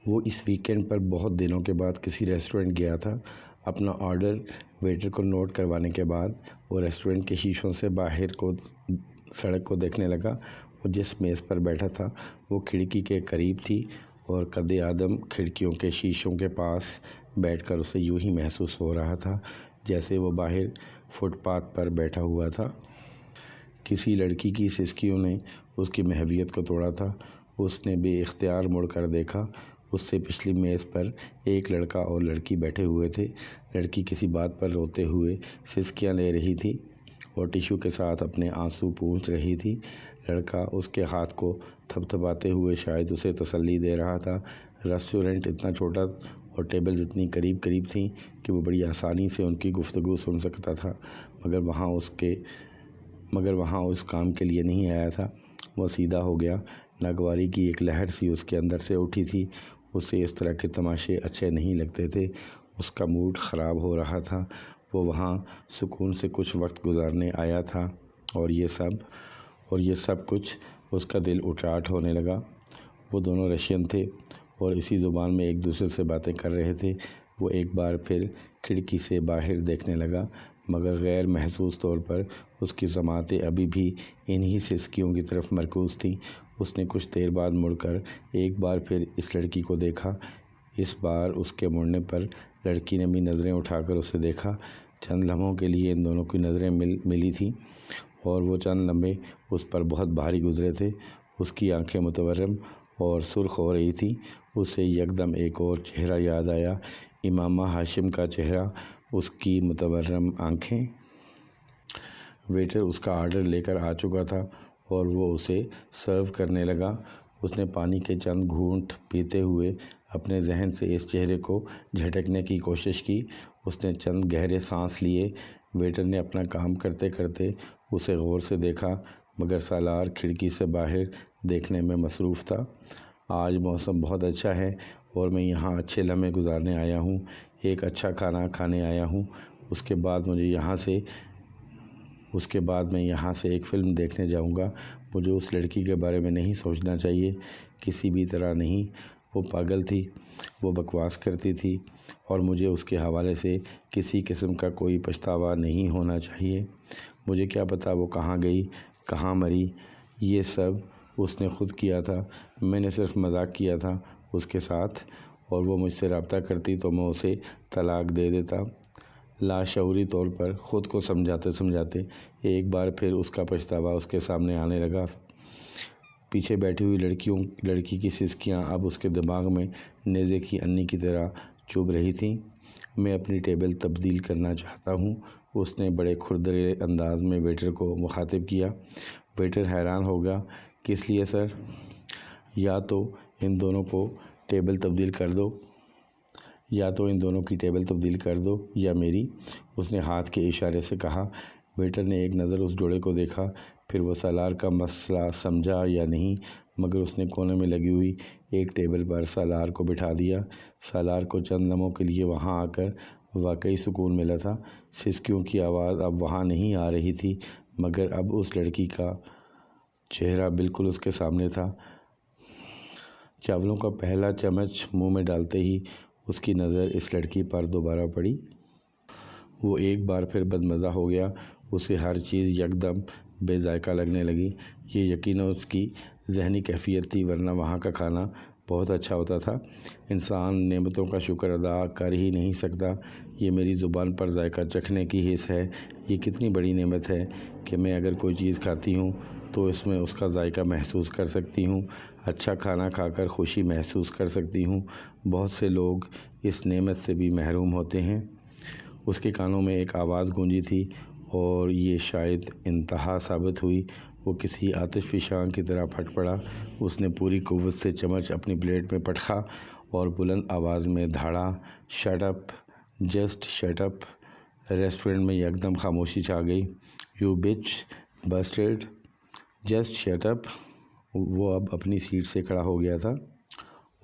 وہ اس ویکینڈ پر بہت دنوں کے بعد کسی ریسٹورنٹ گیا تھا۔ اپنا آرڈر ویٹر کو نوٹ کروانے کے بعد وہ ریسٹورنٹ کے شیشوں سے باہر کو سڑک کو دیکھنے لگا۔ وہ جس میز پر بیٹھا تھا وہ کھڑکی کے قریب تھی اور قد آدم کھڑکیوں کے شیشوں کے پاس بیٹھ کر اسے یوں ہی محسوس ہو رہا تھا جیسے وہ باہر فٹ پاتھ پر بیٹھا ہوا تھا۔ کسی لڑکی کی سسکیوں نے اس کی محویت کو توڑا تھا۔ اس نے بے اختیار مڑ کر دیکھا۔ اس سے پچھلی میز پر ایک لڑکا اور لڑکی بیٹھے ہوئے تھے۔ لڑکی کسی بات پر روتے ہوئے سسکیاں لے رہی تھی اور ٹیشو کے ساتھ اپنے آنسو پونچھ رہی تھی۔ لڑکا اس کے ہاتھ کو تھپتھپاتے ہوئے شاید اسے تسلی دے رہا تھا۔ ریسٹورنٹ اتنا چھوٹا اور ٹیبلز اتنی قریب قریب تھیں کہ وہ بڑی آسانی سے ان کی گفتگو سن سکتا تھا، مگر وہاں اس کام کے لیے نہیں آیا تھا۔ وہ سیدھا ہو گیا۔ ناگواری کی ایک لہر سی اس کے اندر سے اٹھی تھی۔ اسے اس طرح کے تماشے اچھے نہیں لگتے تھے۔ اس کا موڈ خراب ہو رہا تھا۔ وہ وہاں سکون سے کچھ وقت گزارنے آیا تھا اور یہ سب کچھ اس کا دل اٹراٹ ہونے لگا۔ وہ دونوں رشین تھے اور اسی زبان میں ایک دوسرے سے باتیں کر رہے تھے۔ وہ ایک بار پھر کھڑکی سے باہر دیکھنے لگا، مگر غیر محسوس طور پر اس کی سماعتیں ابھی بھی انہی سسکیوں کی طرف مرکوز تھیں۔ اس نے کچھ دیر بعد مڑ کر ایک بار پھر اس لڑکی کو دیکھا۔ اس بار اس کے مڑنے پر لڑکی نے بھی نظریں اٹھا کر اسے دیکھا۔ چند لمحوں کے لیے ان دونوں کی نظریں ملی تھیں اور وہ چند لمحے اس پر بہت بھاری گزرے تھے۔ اس کی آنکھیں متورم اور سرخ ہو رہی تھیں۔ اسے یکدم ایک اور چہرہ یاد آیا، امامہ ہاشم کا چہرہ، اس کی متورم آنکھیں۔ ویٹر اس کا آرڈر لے کر آ چکا تھا اور وہ اسے سرو کرنے لگا۔ اس نے پانی کے چند گھونٹ پیتے ہوئے اپنے ذہن سے اس چہرے کو جھٹکنے کی کوشش کی۔ اس نے چند گہرے سانس لیے۔ ویٹر نے اپنا کام کرتے کرتے اسے غور سے دیکھا، مگر سالار کھڑکی سے باہر دیکھنے میں مصروف تھا۔ آج موسم بہت اچھا ہے اور میں یہاں اچھے لمحے گزارنے آیا ہوں، ایک اچھا کھانا کھانے آیا ہوں۔ اس کے بعد میں یہاں سے ایک فلم دیکھنے جاؤں گا۔ مجھے اس لڑکی کے بارے میں نہیں سوچنا چاہیے، کسی بھی طرح نہیں۔ وہ پاگل تھی، وہ بکواس کرتی تھی اور مجھے اس کے حوالے سے کسی قسم کا کوئی پچھتاوا نہیں ہونا چاہیے۔ مجھے کیا پتہ وہ کہاں گئی، کہاں مری۔ یہ سب اس نے خود کیا تھا۔ میں نے صرف مذاق کیا تھا اس کے ساتھ، اور وہ مجھ سے رابطہ کرتی تو میں اسے طلاق دے دیتا۔ لاشعوری طور پر خود کو سمجھاتے ایک بار پھر اس کا پچھتاوا اس کے سامنے آنے لگا۔ پیچھے بیٹھی ہوئی لڑکی کی سسکیاں اب اس کے دماغ میں نیزے کی انی کی طرح چبھ رہی تھیں۔ میں اپنی ٹیبل تبدیل کرنا چاہتا ہوں، اس نے بڑے کھردرے انداز میں ویٹر کو مخاطب کیا۔ ویٹر حیران ہو گیا۔ کس لیے سر؟ یا تو ان دونوں کی ٹیبل تبدیل کر دو یا میری، اس نے ہاتھ کے اشارے سے کہا۔ ویٹر نے ایک نظر اس جوڑے کو دیکھا، پھر وہ سالار کا مسئلہ سمجھا یا نہیں، مگر اس نے کونے میں لگی ہوئی ایک ٹیبل پر سالار کو بٹھا دیا۔ سالار کو چند لمحوں کے لیے وہاں آ کر واقعی سکون ملا تھا۔ سسکیوں کی آواز اب وہاں نہیں آ رہی تھی، مگر اب اس لڑکی کا چہرہ بالکل اس کے سامنے تھا۔ چاولوں کا پہلا چمچ منہ میں ڈالتے ہی اس کی نظر اس لڑکی پر دوبارہ پڑی۔ وہ ایک بار پھر بدمزہ ہو گیا۔ اسے ہر چیز یکدم بے ذائقہ لگنے لگی۔ یہ یقیناً اس کی ذہنی کیفیت تھی، ورنہ وہاں کا کھانا بہت اچھا ہوتا تھا۔ انسان نعمتوں کا شکر ادا کر ہی نہیں سکتا۔ یہ میری زبان پر ذائقہ چکھنے کی حس ہے۔ یہ کتنی بڑی نعمت ہے کہ میں اگر کوئی چیز کھاتی ہوں تو اس میں اس کا ذائقہ محسوس کر سکتی ہوں، اچھا کھانا کھا کر خوشی محسوس کر سکتی ہوں۔ بہت سے لوگ اس نعمت سے بھی محروم ہوتے ہیں۔ اس کے کانوں میں ایک آواز گونجی تھی اور یہ شاید انتہا ثابت ہوئی۔ وہ کسی آتش فشاں کی طرح پھٹ پڑا۔ اس نے پوری قوت سے چمچ اپنی پلیٹ میں پٹخا اور بلند آواز میں دھاڑا، shut up, just shut up. Restaurant میں یکدم خاموشی چھا گئی۔ یو بچ بسٹرڈ، جسٹ شٹ اپ۔ وہ اب اپنی سیٹ سے کھڑا ہو گیا تھا۔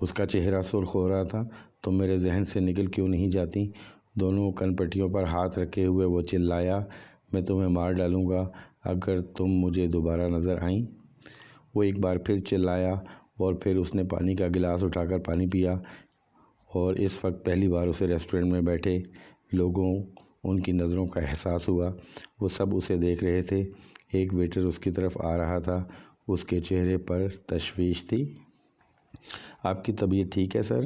اس کا چہرہ سرخ ہو رہا تھا۔ تم میرے ذہن سے نکل کیوں نہیں جاتی؟ دونوں کن پٹیوں پر ہاتھ رکھے ہوئے وہ چلایا، میں تمہیں مار ڈالوں گا اگر تم مجھے دوبارہ نظر آئیں۔ وہ ایک بار پھر چلایا۔ اور پھر اس نے پانی کا گلاس اٹھا کر پانی پیا، اور اس وقت پہلی بار اسے ریسٹورنٹ میں بیٹھے لوگوں ان کی نظروں کا احساس ہوا۔ وہ سب اسے دیکھ رہے تھے۔ ایک ویٹر اس کی طرف آ رہا تھا، اس کے چہرے پر تشویش تھی۔ آپ کی طبیعت ٹھیک ہے سر؟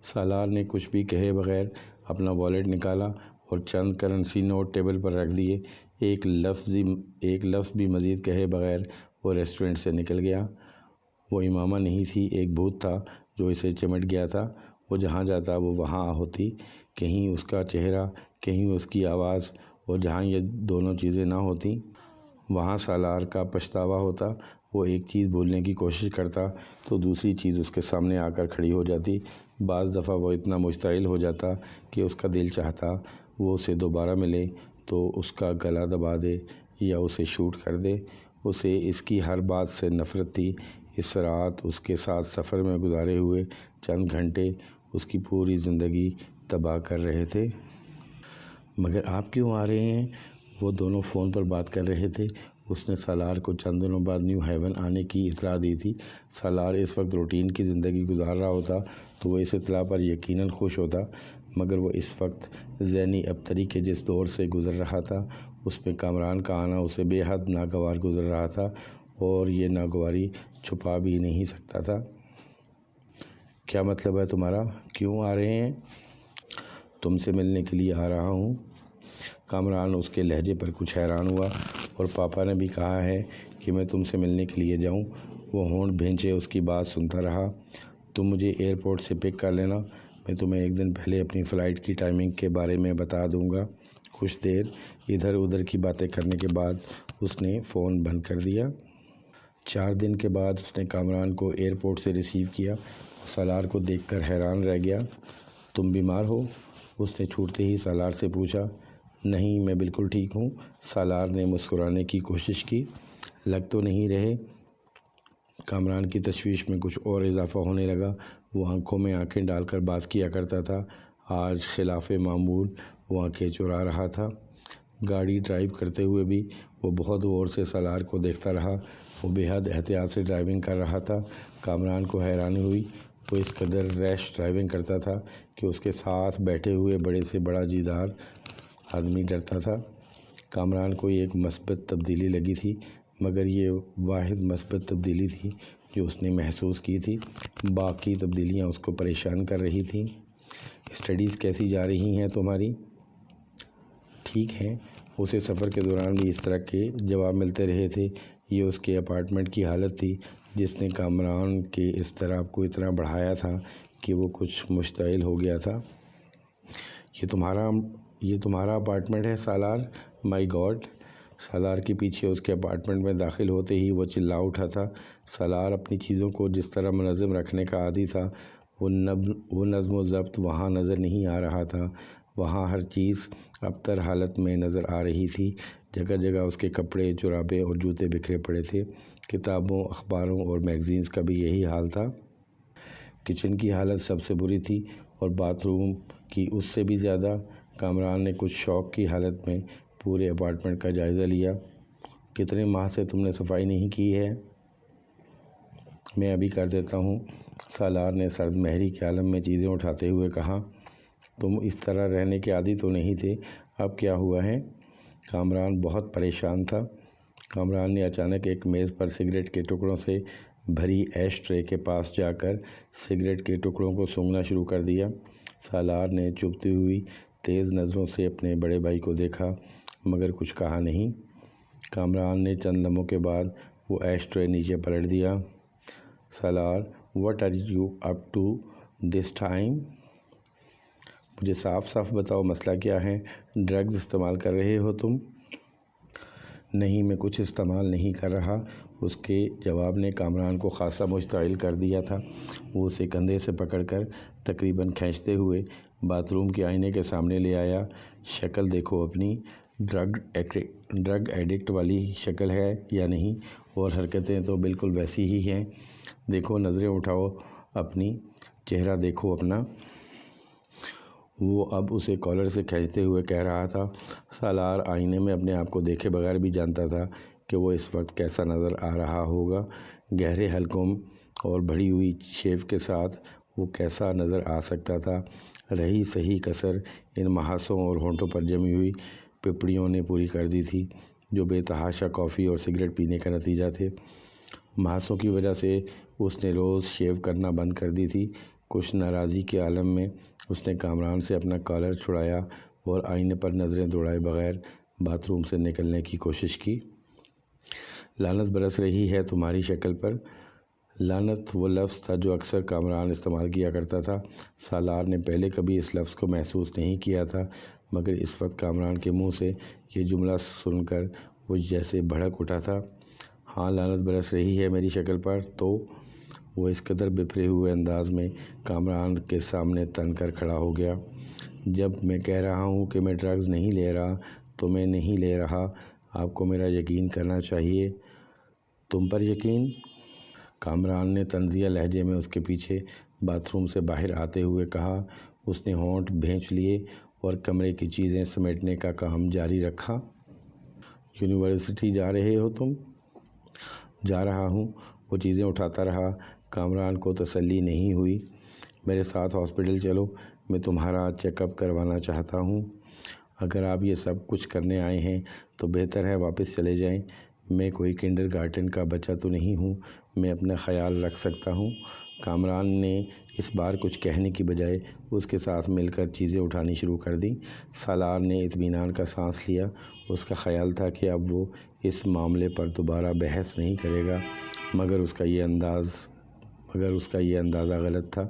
سالار نے کچھ بھی کہے بغیر اپنا والیٹ نکالا اور چند کرنسی نوٹ ٹیبل پر رکھ دیے۔ ایک لفظ بھی مزید کہے بغیر وہ ریسٹورنٹ سے نکل گیا۔ وہ امامہ نہیں تھی، ایک بھوت تھا جو اسے چمٹ گیا تھا۔ وہ جہاں جاتا وہ وہاں ہوتی، کہیں اس کا چہرہ، کہیں اس کی آواز، اور جہاں یہ دونوں چیزیں نہ ہوتیں وہاں سالار کا پچھتاوا ہوتا۔ وہ ایک چیز بھولنے کی کوشش کرتا تو دوسری چیز اس کے سامنے آ کر کھڑی ہو جاتی۔ بعض دفعہ وہ اتنا مشتعل ہو جاتا کہ اس کا دل چاہتا وہ اسے دوبارہ ملے تو اس کا گلا دبا دے یا اسے شوٹ کر دے۔ اسے اس کی ہر بات سے نفرت تھی۔ اس رات اس کے ساتھ سفر میں گزارے ہوئے چند گھنٹے اس کی پوری زندگی تباہ کر رہے تھے۔ مگر آپ کیوں آ رہے ہیں؟ وہ دونوں فون پر بات کر رہے تھے۔ اس نے سالار کو چند دنوں بعد نیو ہیون آنے کی اطلاع دی تھی۔ سالار اس وقت روٹین کی زندگی گزار رہا ہوتا تو وہ اس اطلاع پر یقیناً خوش ہوتا، مگر وہ اس وقت ذہنی ابتری کے جس دور سے گزر رہا تھا اس میں کامران کا آنا اسے بے حد ناگوار گزر رہا تھا، اور یہ ناگواری چھپا بھی نہیں سکتا تھا۔ کیا مطلب ہے تمہارا؟ کیوں آ رہے ہیں؟ تم سے ملنے کے لیے آ رہا ہوں۔ کامران اس کے لہجے پر کچھ حیران ہوا۔ اور پاپا نے بھی کہا ہے کہ میں تم سے ملنے کے لیے جاؤں؟ وہ ہونٹ بھینچے اس کی بات سنتا رہا۔ تم مجھے ایئرپورٹ سے پک کر لینا، میں تمہیں ایک دن پہلے اپنی فلائٹ کی ٹائمنگ کے بارے میں بتا دوں گا۔ کچھ دیر ادھر ادھر کی باتیں کرنے کے بعد اس نے فون بند کر دیا۔ 4 دن کے بعد اس نے کامران کو ایئرپورٹ سے ریسیو کیا۔ سالار کو دیکھ کر حیران رہ گیا۔ تم بیمار ہو؟ اس نے چھوٹتے ہی سالار سے پوچھا۔ نہیں، میں بالکل ٹھیک ہوں۔ سالار نے مسکرانے کی کوشش کی۔ لگ تو نہیں رہے؟ کامران کی تشویش میں کچھ اور اضافہ ہونے لگا۔ وہ آنکھوں میں آنکھیں ڈال کر بات کیا کرتا تھا، آج خلاف معمول وہ آنکھیں چرا رہا تھا۔ گاڑی ڈرائیو کرتے ہوئے بھی وہ بہت غور سے سالار کو دیکھتا رہا۔ وہ بے حد احتیاط سے ڈرائیونگ کر رہا تھا۔ کامران کو حیرانی ہوئی۔ وہ اس قدر ریش ڈرائیونگ کرتا تھا کہ اس کے ساتھ بیٹھے ہوئے بڑے سے بڑا جیدار آدمی ڈرتا تھا۔ کامران کو ایک مثبت تبدیلی لگی تھی، مگر یہ واحد مثبت تبدیلی تھی جو اس نے محسوس کی تھی۔ باقی تبدیلیاں اس کو پریشان کر رہی تھیں۔ اسٹڈیز کیسی جا رہی ہیں تمہاری؟ ٹھیک ہیں۔ اسے سفر کے دوران بھی اس طرح کے جواب ملتے رہے تھے۔ یہ اس کے اپارٹمنٹ کی حالت تھی جس نے کامران کے اضطراب کو اتنا بڑھایا تھا کہ وہ کچھ مشتعل ہو گیا تھا۔ یہ تمہارا اپارٹمنٹ ہے سالار؟ مائی گاڈ! سالار کے پیچھے اس کے اپارٹمنٹ میں داخل ہوتے ہی وہ چلا اٹھا تھا۔ سالار اپنی چیزوں کو جس طرح منظم رکھنے کا عادی تھا وہ نظم و ضبط وہاں نظر نہیں آ رہا تھا۔ وہاں ہر چیز ابتر حالت میں نظر آ رہی تھی۔ جگہ جگہ اس کے کپڑے، جرابیں اور جوتے بکھرے پڑے تھے۔ کتابوں، اخباروں اور میگزینز کا بھی یہی حال تھا۔ کچن کی حالت سب سے بری تھی اور باتھ روم کی اس سے بھی زیادہ۔ کامران نے کچھ شوق کی حالت میں پورے اپارٹمنٹ کا جائزہ لیا۔ کتنے ماہ سے تم نے صفائی نہیں کی ہے؟ میں ابھی کر دیتا ہوں، سالار نے سرد مہری کے عالم میں چیزیں اٹھاتے ہوئے کہا۔ تم اس طرح رہنے کے عادی تو نہیں تھے، اب کیا ہوا ہے؟ کامران بہت پریشان تھا۔ کامران نے اچانک ایک میز پر سگریٹ کے ٹکڑوں سے بھری ایش ٹرے کے پاس جا کر سگریٹ کے ٹکڑوں کو سونگھنا شروع کر دیا۔ سالار نے چبھتی ہوئی تیز نظروں سے اپنے بڑے بھائی کو دیکھا، مگر کچھ کہا نہیں۔ کامران نے چند لمحوں کے بعد وہ ایش ٹرے نیچے پلٹ دیا۔ Salar, what are you up to this time? مجھے صاف صاف بتاؤ، مسئلہ کیا ہے؟ ڈرگز استعمال کر رہے ہو تم؟ نہیں، میں کچھ استعمال نہیں کر رہا۔ اس کے جواب نے کامران کو خاصا مشتعل کر دیا تھا۔ وہ اسے کندھے سے پکڑ کر تقریباً کھینچتے ہوئے باتھ روم کے آئینے کے سامنے لے آیا۔ شکل دیکھو اپنی، ڈرگ ایڈکٹ والی شکل ہے یا نہیں؟ اور حرکتیں تو بالکل ویسی ہی ہیں۔ دیکھو، نظریں اٹھاؤ اپنی، چہرہ دیکھو اپنا۔ وہ اب اسے کالر سے کھینچتے ہوئے کہہ رہا تھا۔ سالار آئینے میں اپنے آپ کو دیکھے بغیر بھی جانتا تھا کہ وہ اس وقت کیسا نظر آ رہا ہوگا۔ گہرے حلقوں اور بڑھی ہوئی شیو کے ساتھ وہ کیسا نظر آ سکتا تھا۔ رہی صحیح کسر ان محاسوں اور ہونٹوں پر جمی ہوئی پپڑیوں نے پوری کر دی تھی، جو بے تحاشا کافی اور سگریٹ پینے کا نتیجہ تھے۔ محاسوں کی وجہ سے اس نے روز شیو کرنا بند کر دی تھی۔ کچھ ناراضی کے عالم میں اس نے کامران سے اپنا کالر چھڑایا اور آئینے پر نظریں دوڑائے بغیر باتھ روم سے نکلنے کی کوشش کی۔ لعنت برس رہی ہے تمہاری شکل پر۔ لعنت وہ لفظ تھا جو اکثر کامران استعمال کیا کرتا تھا۔ سالار نے پہلے کبھی اس لفظ کو محسوس نہیں کیا تھا، مگر اس وقت کامران کے منہ سے یہ جملہ سن کر وہ جیسے بھڑک اٹھا تھا۔ ہاں، لعنت برس رہی ہے میری شکل پر تو؟ وہ اس قدر بپھرے ہوئے انداز میں کامران کے سامنے تن کر کھڑا ہو گیا۔ جب میں کہہ رہا ہوں کہ میں ڈرگز نہیں لے رہا تو میں نہیں لے رہا۔ آپ کو میرا یقین کرنا چاہیے۔ تم پر یقین؟ کامران نے طنزیہ لہجے میں اس کے پیچھے باتھ روم سے باہر آتے ہوئے کہا۔ اس نے ہونٹ بھینچ لیے اور کمرے کی چیزیں سمیٹنے کا کام جاری رکھا۔ یونیورسٹی جا رہے ہو تم؟ جا رہا ہوں۔ وہ چیزیں اٹھاتا رہا۔ کامران کو تسلی نہیں ہوئی۔ میرے ساتھ ہاسپٹل چلو، میں تمہارا چیک اپ کروانا چاہتا ہوں۔ اگر آپ یہ سب کچھ کرنے آئے ہیں تو بہتر ہے واپس چلے جائیں۔ میں کوئی کنڈر گارٹن کا بچہ تو نہیں ہوں، میں اپنا خیال رکھ سکتا ہوں۔ کامران نے اس بار کچھ کہنے کی بجائے اس کے ساتھ مل کر چیزیں اٹھانی شروع کر دیں۔ سالار نے اطمینان کا سانس لیا۔ اس کا خیال تھا کہ اب وہ اس معاملے پر دوبارہ بحث نہیں کرے گا، مگر اس کا یہ اندازہ غلط تھا۔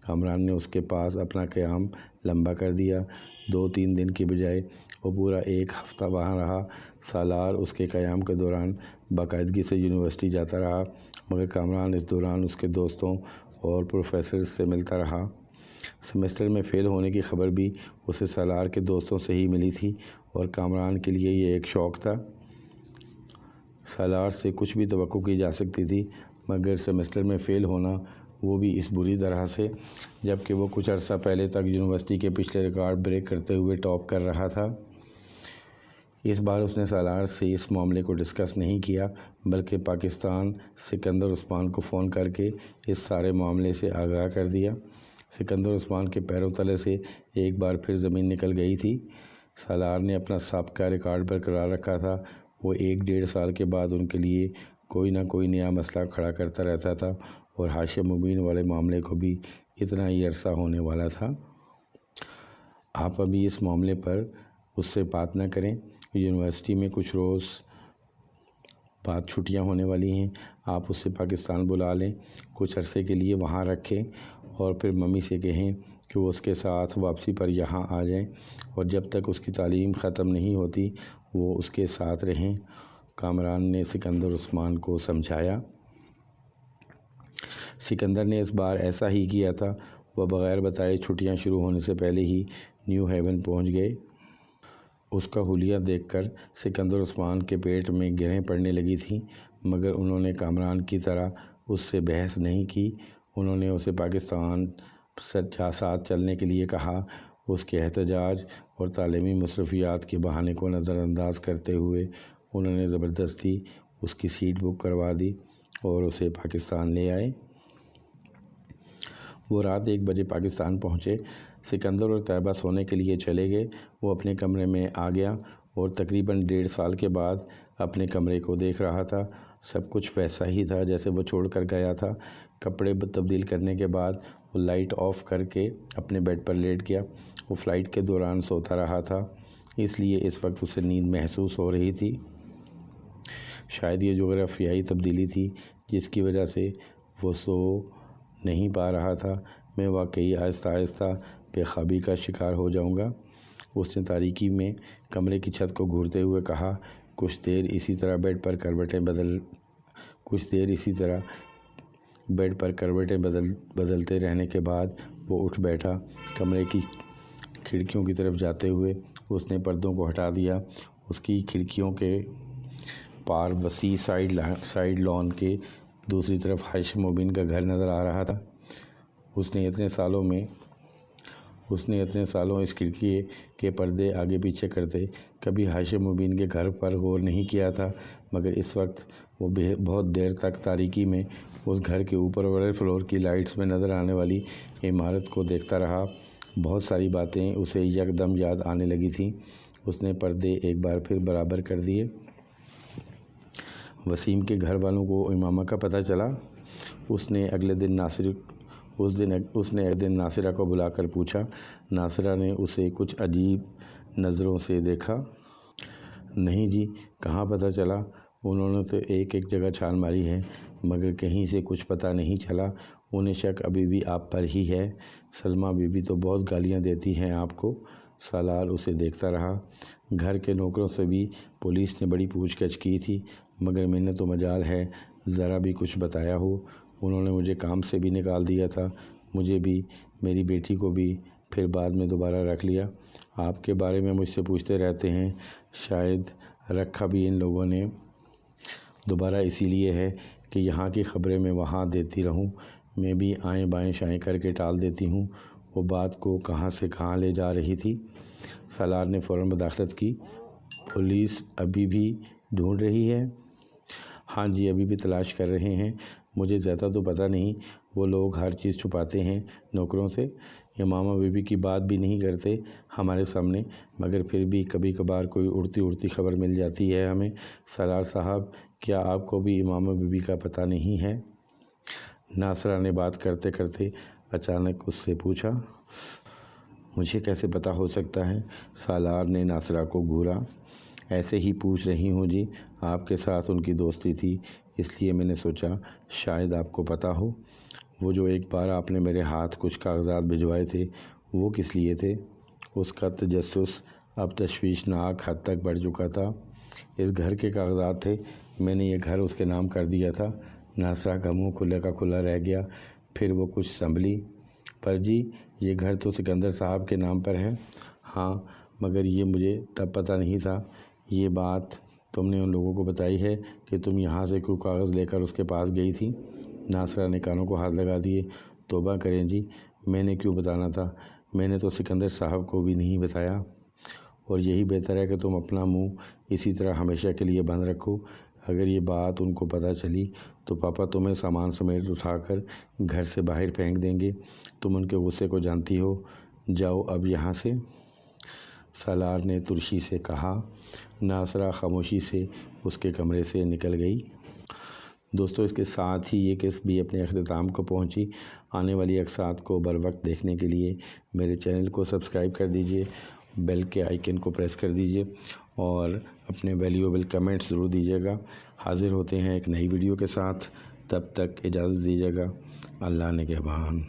کامران نے اس کے پاس اپنا قیام لمبا کر دیا۔ 2-3 دن کی بجائے وہ پورا 1 ہفتہ وہاں رہا۔ سالار اس کے قیام کے دوران باقاعدگی سے یونیورسٹی جاتا رہا، مگر کامران اس دوران اس کے دوستوں اور پروفیسرز سے ملتا رہا۔ سیمسٹر میں فیل ہونے کی خبر بھی اسے سالار کے دوستوں سے ہی ملی تھی، اور کامران کے لیے یہ ایک شوق تھا۔ سالار سے کچھ بھی توقع کی جا سکتی تھی، مگر سیمسٹر میں فیل ہونا، وہ بھی اس بری طرح سے، جبکہ وہ کچھ عرصہ پہلے تک یونیورسٹی کے پچھلے ریکارڈ بریک کرتے ہوئے ٹاپ کر رہا تھا۔ اس بار اس نے سالار سے اس معاملے کو ڈسکس نہیں کیا، بلکہ پاکستان سکندر عثمان کو فون کر کے اس سارے معاملے سے آگاہ کر دیا۔ سکندر عثمان کے پیروں تلے سے ایک بار پھر زمین نکل گئی تھی۔ سالار نے اپنا سابقہ ریکارڈ برقرار رکھا تھا۔ وہ 1-1.5 سال کے بعد ان کے لیے کوئی نہ کوئی نیا مسئلہ کھڑا کرتا رہتا تھا، اور ہاشم مبین والے معاملے کو بھی اتنا ہی عرصہ ہونے والا تھا۔ آپ ابھی اس معاملے پر اس سے بات نہ کریں۔ یونیورسٹی میں کچھ روز بعد چھٹیاں ہونے والی ہیں۔ آپ اسے پاکستان بلا لیں، کچھ عرصے کے لیے وہاں رکھیں، اور پھر ممی سے کہیں کہ وہ اس کے ساتھ واپسی پر یہاں آ جائیں، اور جب تک اس کی تعلیم ختم نہیں ہوتی وہ اس کے ساتھ رہیں۔ کامران نے سکندر عثمان کو سمجھایا۔ سکندر نے اس بار ایسا ہی کیا تھا۔ وہ بغیر بتائے چھٹیاں شروع ہونے سے پہلے ہی نیو ہیون پہنچ گئے۔ اس کا حلیہ دیکھ کر سکندر عثمان کے پیٹ میں گرہیں پڑنے لگی تھیں، مگر انہوں نے کامران کی طرح اس سے بحث نہیں کی۔ انہوں نے اسے پاکستان ساتھ چلنے کے لیے کہا۔ اس کے احتجاج اور تعلیمی مصروفیات کے بہانے کو نظر انداز کرتے ہوئے انہوں نے زبردستی اس کی سیٹ بک کروا دی اور اسے پاکستان لے آئے۔ وہ رات 1 بجے پاکستان پہنچے۔ سکندر اور طیبہ سونے کے لیے چلے گئے۔ وہ اپنے کمرے میں آ گیا اور تقریباً 1.5 سال کے بعد اپنے کمرے کو دیکھ رہا تھا۔ سب کچھ ویسا ہی تھا جیسے وہ چھوڑ کر گیا تھا۔ کپڑے تبدیل کرنے کے بعد وہ لائٹ آف کر کے اپنے بیڈ پر لیٹ گیا۔ وہ فلائٹ کے دوران سوتا رہا تھا، اس لیے اس وقت اسے نیند محسوس ہو رہی تھی۔ شاید یہ جغرافیائی تبدیلی تھی جس کی وجہ سے وہ سو نہیں پا رہا تھا۔ میں واقعی آہستہ آہستہ بے خوابی کا شکار ہو جاؤں گا، اس نے تاریکی میں کمرے کی چھت کو گھورتے ہوئے کہا۔ کچھ دیر اسی طرح بیڈ پر کروٹیں بدلتے رہنے کے بعد وہ اٹھ بیٹھا۔ کمرے کی کھڑکیوں کی طرف جاتے ہوئے اس نے پردوں کو ہٹا دیا۔ اس کی کھڑکیوں کے پار وسیع سائیڈ لان کے دوسری طرف ہاشم مبین کا گھر نظر آ رہا تھا۔ اس نے اتنے سالوں اس کھڑکی کے پردے آگے پیچھے کرتے کبھی ہاشم مبین کے گھر پر غور نہیں کیا تھا، مگر اس وقت وہ بہت دیر تک تاریکی میں اس گھر کے اوپر والے فلور کی لائٹس میں نظر آنے والی عمارت کو دیکھتا رہا۔ بہت ساری باتیں اسے یکدم یاد آنے لگی تھیں۔ اس نے پردے ایک بار پھر برابر کر دیے۔ وسیم کے گھر والوں کو امامہ کا پتہ چلا؟ اس نے اگلے دن ناصرہ کو بلا کر پوچھا۔ ناصرہ نے اسے کچھ عجیب نظروں سے دیکھا۔ نہیں جی، کہاں پتہ چلا؟ انہوں نے تو ایک جگہ چھان ماری ہے مگر کہیں سے کچھ پتہ نہیں چلا۔ انہیں شک ابھی بھی آپ پر ہی ہے۔ سلمیٰ بی بی تو بہت گالیاں دیتی ہیں آپ کو۔ سالار اسے دیکھتا رہا۔ گھر کے نوکروں سے بھی پولیس نے بڑی پوچھ گچھ کی تھی مگر میں نے تو مجال ہے ذرا بھی کچھ بتایا ہو۔ انہوں نے مجھے کام سے بھی نکال دیا تھا، مجھے بھی، میری بیٹی کو بھی، پھر بعد میں دوبارہ رکھ لیا۔ آپ کے بارے میں مجھ سے پوچھتے رہتے ہیں، شاید رکھا بھی ان لوگوں نے دوبارہ اسی لیے ہے کہ یہاں کی خبریں میں وہاں دیتی رہوں۔ میں بھی آئیں بائیں شائیں کر کے ٹال دیتی ہوں۔ وہ بات کو کہاں سے کہاں لے جا رہی تھی؟ سالار نے فوراً مداخلت کی۔ پولیس ابھی بھی ڈھونڈ رہی ہے؟ ہاں جی، ابھی بھی تلاش کر رہے ہیں۔ مجھے زیادہ تو پتہ نہیں، وہ لوگ ہر چیز چھپاتے ہیں نوکروں سے۔ امامہ بی بی کی بات بھی نہیں کرتے ہمارے سامنے مگر پھر بھی کبھی کبھار کوئی اڑتی خبر مل جاتی ہے ہمیں۔ سالار صاحب، کیا آپ کو بھی امامہ بی بی کا پتہ نہیں ہے؟ ناصرہ نے بات کرتے کرتے اچانک اس سے پوچھا۔ مجھے کیسے پتہ ہو سکتا ہے؟ سالار نے ناصرہ کو گھورا۔ ایسے ہی پوچھ رہی ہوں جی، آپ کے ساتھ ان کی دوستی تھی اس لیے میں نے سوچا شاید آپ کو پتہ ہو۔ وہ جو ایک بار آپ نے میرے ہاتھ کچھ کاغذات بھجوائے تھے وہ کس لیے تھے؟ اس کا تجسس اب تشویشناک حد تک بڑھ چکا تھا۔ اس گھر کے کاغذات تھے، میں نے یہ گھر اس کے نام کر دیا تھا۔ ناصرہ کا منہ کھلے کا کھلا رہ گیا، پھر وہ کچھ سنبھلی۔ پر جی، یہ گھر تو سکندر صاحب کے نام پر ہے۔ ہاں، مگر یہ مجھے تب پتہ نہیں تھا۔ یہ بات تم نے ان لوگوں کو بتائی ہے کہ تم یہاں سے کوئی کاغذ لے کر اس کے پاس گئی تھی؟ ناصرہ نے کانوں کو ہاتھ لگا دیے۔ توبہ کریں جی، میں نے کیوں بتانا تھا؟ میں نے تو سکندر صاحب کو بھی نہیں بتایا۔ اور یہی بہتر ہے کہ تم اپنا منہ اسی طرح ہمیشہ کے لیے بند رکھو۔ اگر یہ بات ان کو پتہ چلی تو پاپا تمہیں سامان سمیت اٹھا کر گھر سے باہر پھینک دیں گے۔ تم ان کے غصے کو جانتی ہو۔ جاؤ اب یہاں سے، سالار نے ترشی سے کہا۔ ناصرہ خاموشی سے اس کے کمرے سے نکل گئی۔ دوستو، اس کے ساتھ ہی یہ قسط بھی اپنے اختتام کو پہنچی۔ آنے والی اقساط کو بروقت دیکھنے کے لیے میرے چینل کو سبسکرائب کر دیجئے، بیل کے آئیکن کو پریس کر دیجئے اور اپنے ویلیوبل کمنٹس ضرور دیجیے گا۔ حاضر ہوتے ہیں ایک نئی ویڈیو کے ساتھ، تب تک اجازت دیجیے گا۔ اللہ نگہبان۔